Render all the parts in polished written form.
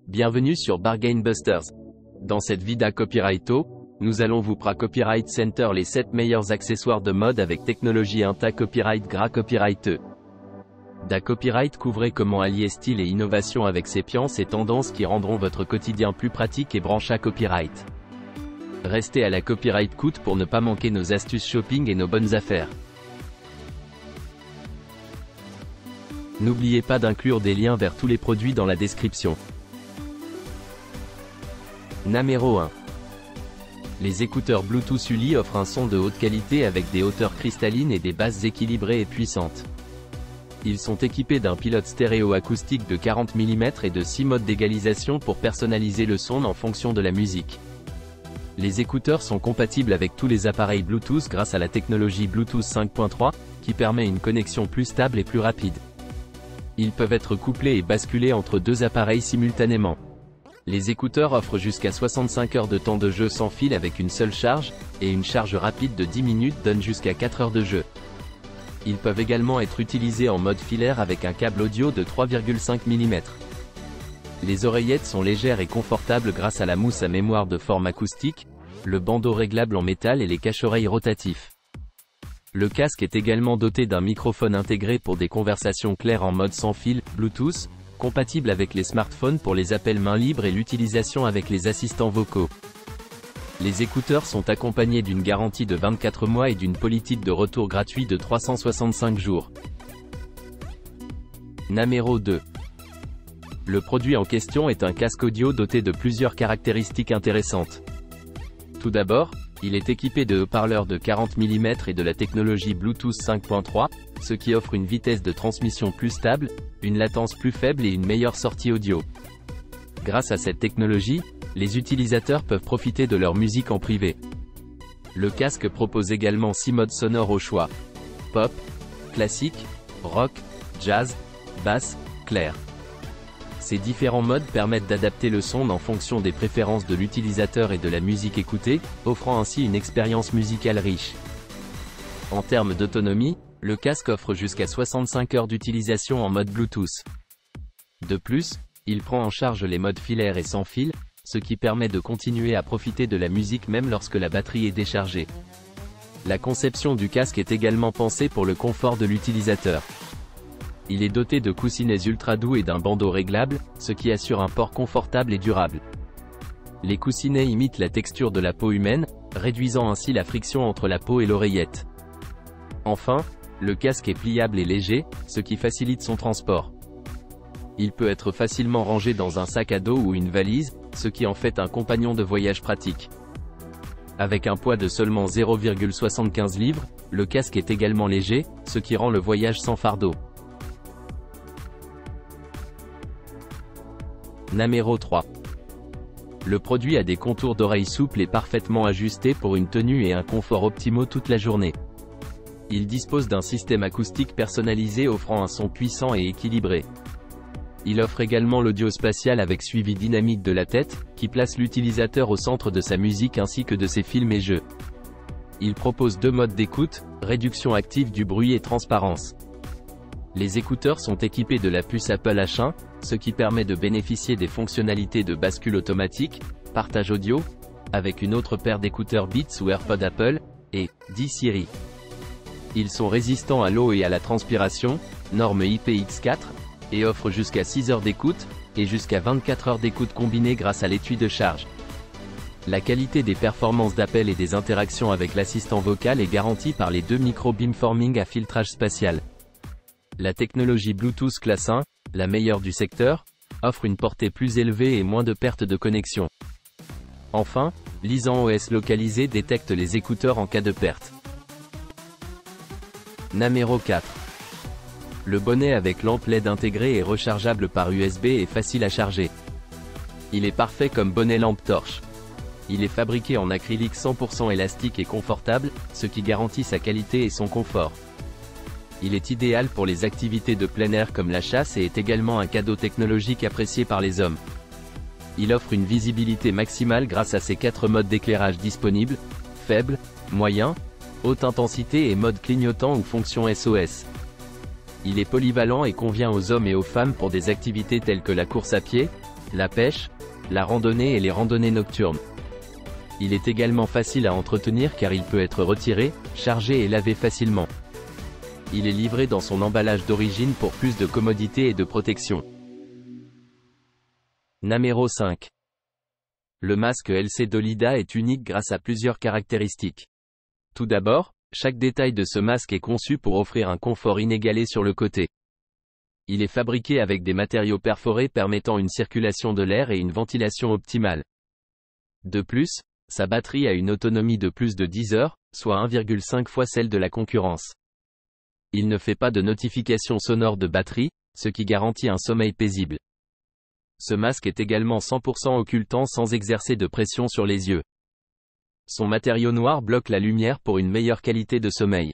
Bienvenue sur Bargain Busters. Dans cette vidéo Copyrighto, nous allons vous pra Copyright Center les 7 meilleurs accessoires de mode avec technologie Inta Copyright Gra Copyrighteux. Da Copyright couvrez comment allier style et innovation avec sépiance et tendances qui rendront votre quotidien plus pratique et brancha copyright. Restez à la Copyright Coute pour ne pas manquer nos astuces shopping et nos bonnes affaires. N'oubliez pas d'inclure des liens vers tous les produits dans la description. Numéro 1. Les écouteurs Bluetooth Uli offrent un son de haute qualité avec des hauteurs cristallines et des basses équilibrées et puissantes. Ils sont équipés d'un pilote stéréo acoustique de 40 mm et de 6 modes d'égalisation pour personnaliser le son en fonction de la musique. Les écouteurs sont compatibles avec tous les appareils Bluetooth grâce à la technologie Bluetooth 5.3, qui permet une connexion plus stable et plus rapide. Ils peuvent être couplés et basculés entre deux appareils simultanément. Les écouteurs offrent jusqu'à 65 heures de temps de jeu sans fil avec une seule charge, et une charge rapide de 10 minutes donne jusqu'à 4 heures de jeu. Ils peuvent également être utilisés en mode filaire avec un câble audio de 3,5 mm. Les oreillettes sont légères et confortables grâce à la mousse à mémoire de forme acoustique, le bandeau réglable en métal et les cache-oreilles rotatifs. Le casque est également doté d'un microphone intégré pour des conversations claires en mode sans fil, Bluetooth, compatible avec les smartphones pour les appels main libre et l'utilisation avec les assistants vocaux. Les écouteurs sont accompagnés d'une garantie de 24 mois et d'une politique de retour gratuit de 365 jours. Numéro 2. Le produit en question est un casque audio doté de plusieurs caractéristiques intéressantes. Tout d'abord, il est équipé de haut-parleurs de 40 mm et de la technologie Bluetooth 5.3, ce qui offre une vitesse de transmission plus stable, une latence plus faible et une meilleure sortie audio. Grâce à cette technologie, les utilisateurs peuvent profiter de leur musique en privé. Le casque propose également 6 modes sonores au choix: pop, classique, rock, jazz, basse, clair. Ces différents modes permettent d'adapter le son en fonction des préférences de l'utilisateur et de la musique écoutée, offrant ainsi une expérience musicale riche. En termes d'autonomie, le casque offre jusqu'à 65 heures d'utilisation en mode Bluetooth. De plus, il prend en charge les modes filaires et sans fil, ce qui permet de continuer à profiter de la musique même lorsque la batterie est déchargée. La conception du casque est également pensée pour le confort de l'utilisateur. Il est doté de coussinets ultra doux et d'un bandeau réglable, ce qui assure un port confortable et durable. Les coussinets imitent la texture de la peau humaine, réduisant ainsi la friction entre la peau et l'oreillette. Enfin, le casque est pliable et léger, ce qui facilite son transport. Il peut être facilement rangé dans un sac à dos ou une valise, ce qui en fait un compagnon de voyage pratique. Avec un poids de seulement 0,75 livres, le casque est également léger, ce qui rend le voyage sans fardeau. Numéro 3. Le produit a des contours d'oreilles souples et parfaitement ajustés pour une tenue et un confort optimaux toute la journée. Il dispose d'un système acoustique personnalisé offrant un son puissant et équilibré. Il offre également l'audio spatial avec suivi dynamique de la tête, qui place l'utilisateur au centre de sa musique ainsi que de ses films et jeux. Il propose 2 modes d'écoute, réduction active du bruit et transparence. Les écouteurs sont équipés de la puce Apple H1, ce qui permet de bénéficier des fonctionnalités de bascule automatique, partage audio, avec une autre paire d'écouteurs Beats ou AirPods Apple, et Dis Siri. Ils sont résistants à l'eau et à la transpiration, norme IPX4, et offrent jusqu'à 6 heures d'écoute, et jusqu'à 24 heures d'écoute combinée grâce à l'étui de charge. La qualité des performances d'appel et des interactions avec l'assistant vocal est garantie par les 2 micros beamforming à filtrage spatial. La technologie Bluetooth classe 1, la meilleure du secteur, offre une portée plus élevée et moins de pertes de connexion. Enfin, l'ISAN OS localisé détecte les écouteurs en cas de perte. Numéro 4. Le bonnet avec lampe LED intégrée est rechargeable par USB et facile à charger. Il est parfait comme bonnet lampe torche. Il est fabriqué en acrylique 100% élastique et confortable, ce qui garantit sa qualité et son confort. Il est idéal pour les activités de plein air comme la chasse et est également un cadeau technologique apprécié par les hommes. Il offre une visibilité maximale grâce à ses 4 modes d'éclairage disponibles: faible, moyen, haute intensité et mode clignotant ou fonction SOS. Il est polyvalent et convient aux hommes et aux femmes pour des activités telles que la course à pied, la pêche, la randonnée et les randonnées nocturnes. Il est également facile à entretenir car il peut être retiré, chargé et lavé facilement. Il est livré dans son emballage d'origine pour plus de commodité et de protection. Numéro 5. Le masque LC d'Olida est unique grâce à plusieurs caractéristiques. Tout d'abord, chaque détail de ce masque est conçu pour offrir un confort inégalé sur le côté. Il est fabriqué avec des matériaux perforés permettant une circulation de l'air et une ventilation optimale. De plus, sa batterie a une autonomie de plus de 10 heures, soit 1,5 fois celle de la concurrence. Il ne fait pas de notification sonore de batterie, ce qui garantit un sommeil paisible. Ce masque est également 100% occultant sans exercer de pression sur les yeux. Son matériau noir bloque la lumière pour une meilleure qualité de sommeil.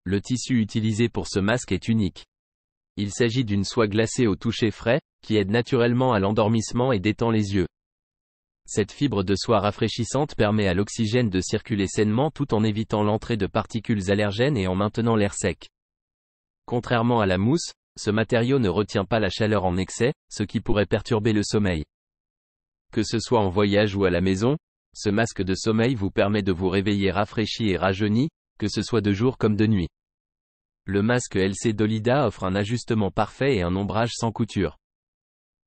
Le tissu utilisé pour ce masque est unique. Il s'agit d'une soie glacée au toucher frais, qui aide naturellement à l'endormissement et détend les yeux. Cette fibre de soie rafraîchissante permet à l'oxygène de circuler sainement tout en évitant l'entrée de particules allergènes et en maintenant l'air sec. Contrairement à la mousse, ce matériau ne retient pas la chaleur en excès, ce qui pourrait perturber le sommeil. Que ce soit en voyage ou à la maison, ce masque de sommeil vous permet de vous réveiller rafraîchi et rajeuni, que ce soit de jour comme de nuit. Le masque LC d'Olida offre un ajustement parfait et un ombrage sans couture.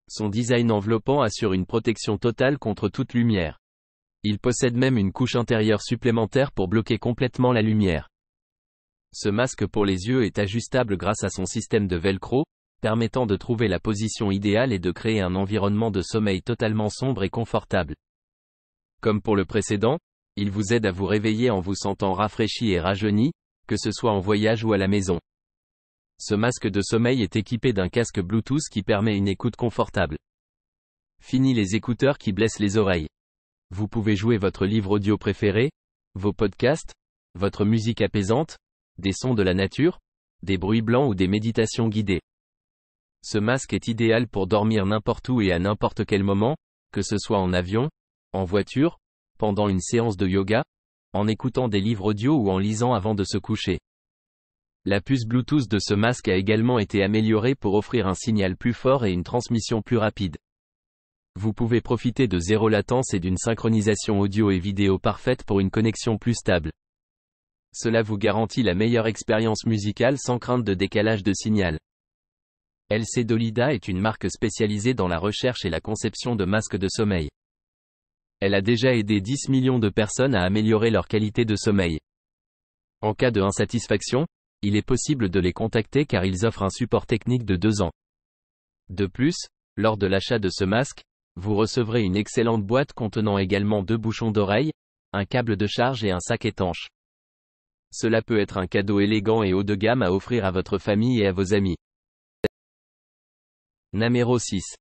Son design enveloppant assure une protection totale contre toute lumière. Il possède même une couche intérieure supplémentaire pour bloquer complètement la lumière. Ce masque pour les yeux est ajustable grâce à son système de velcro, permettant de trouver la position idéale et de créer un environnement de sommeil totalement sombre et confortable. Comme pour le précédent, il vous aide à vous réveiller en vous sentant rafraîchi et rajeuni, que ce soit en voyage ou à la maison. Ce masque de sommeil est équipé d'un casque Bluetooth qui permet une écoute confortable. Fini les écouteurs qui blessent les oreilles. Vous pouvez jouer votre livre audio préféré, vos podcasts, votre musique apaisante, des sons de la nature, des bruits blancs ou des méditations guidées. Ce masque est idéal pour dormir n'importe où et à n'importe quel moment, que ce soit en avion, en voiture, pendant une séance de yoga, en écoutant des livres audio ou en lisant avant de se coucher. La puce Bluetooth de ce masque a également été améliorée pour offrir un signal plus fort et une transmission plus rapide. Vous pouvez profiter de zéro latence et d'une synchronisation audio et vidéo parfaite pour une connexion plus stable. Cela vous garantit la meilleure expérience musicale sans crainte de décalage de signal. LC d'Olida est une marque spécialisée dans la recherche et la conception de masques de sommeil. Elle a déjà aidé 10 millions de personnes à améliorer leur qualité de sommeil. En cas de insatisfaction, il est possible de les contacter car ils offrent un support technique de 2 ans. De plus, lors de l'achat de ce masque, vous recevrez une excellente boîte contenant également 2 bouchons d'oreille, un câble de charge et un sac étanche. Cela peut être un cadeau élégant et haut de gamme à offrir à votre famille et à vos amis. Numéro 6.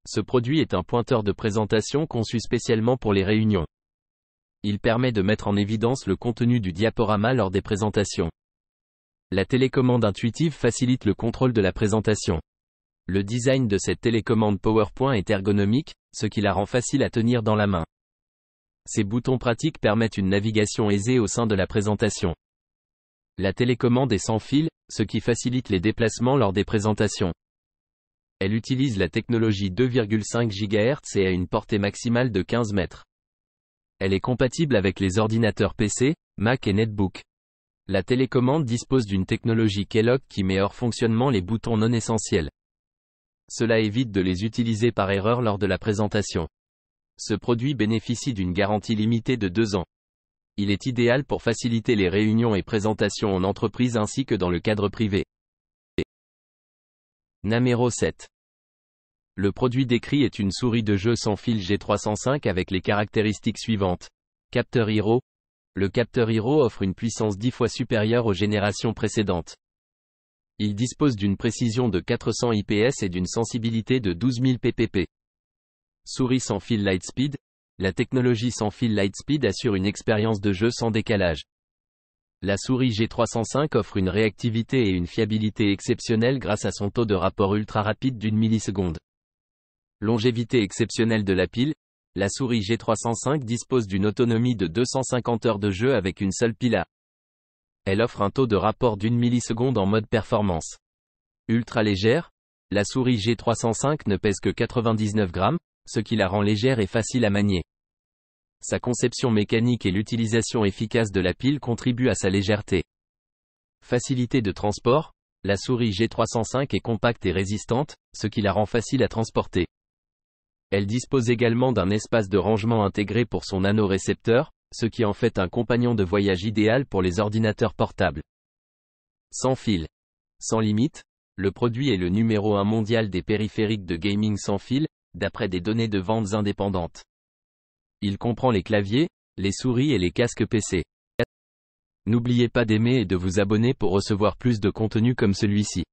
Ce produit est un pointeur de présentation conçu spécialement pour les réunions. Il permet de mettre en évidence le contenu du diaporama lors des présentations. La télécommande intuitive facilite le contrôle de la présentation. Le design de cette télécommande PowerPoint est ergonomique, ce qui la rend facile à tenir dans la main. Ces boutons pratiques permettent une navigation aisée au sein de la présentation. La télécommande est sans fil, ce qui facilite les déplacements lors des présentations. Elle utilise la technologie 2,5 GHz et a une portée maximale de 15 mètres. Elle est compatible avec les ordinateurs PC, Mac et Netbook. La télécommande dispose d'une technologie Kellogg qui met hors fonctionnement les boutons non essentiels. Cela évite de les utiliser par erreur lors de la présentation. Ce produit bénéficie d'une garantie limitée de 2 ans. Il est idéal pour faciliter les réunions et présentations en entreprise ainsi que dans le cadre privé. Numéro 7. Le produit décrit est une souris de jeu sans fil G305 avec les caractéristiques suivantes. Capteur Hero. Le capteur Hero offre une puissance 10 fois supérieure aux générations précédentes. Il dispose d'une précision de 400 IPS et d'une sensibilité de 12 000 ppp. Souris sans fil Lightspeed. La technologie sans fil Lightspeed assure une expérience de jeu sans décalage. La souris G305 offre une réactivité et une fiabilité exceptionnelles grâce à son taux de rapport ultra rapide d'1 milliseconde. Longévité exceptionnelle de la pile. La souris G305 dispose d'une autonomie de 250 heures de jeu avec une seule pile. Elle offre un taux de rapport d'1 milliseconde en mode performance. Ultra légère. La souris G305 ne pèse que 99 grammes, ce qui la rend légère et facile à manier. Sa conception mécanique et l'utilisation efficace de la pile contribuent à sa légèreté. Facilité de transport, la souris G305 est compacte et résistante, ce qui la rend facile à transporter. Elle dispose également d'un espace de rangement intégré pour son anneau récepteur, ce qui en fait un compagnon de voyage idéal pour les ordinateurs portables. Sans fil. Sans limite, le produit est le numéro 1 mondial des périphériques de gaming sans fil, d'après des données de ventes indépendantes. Il comprend les claviers, les souris et les casques PC. N'oubliez pas d'aimer et de vous abonner pour recevoir plus de contenu comme celui-ci.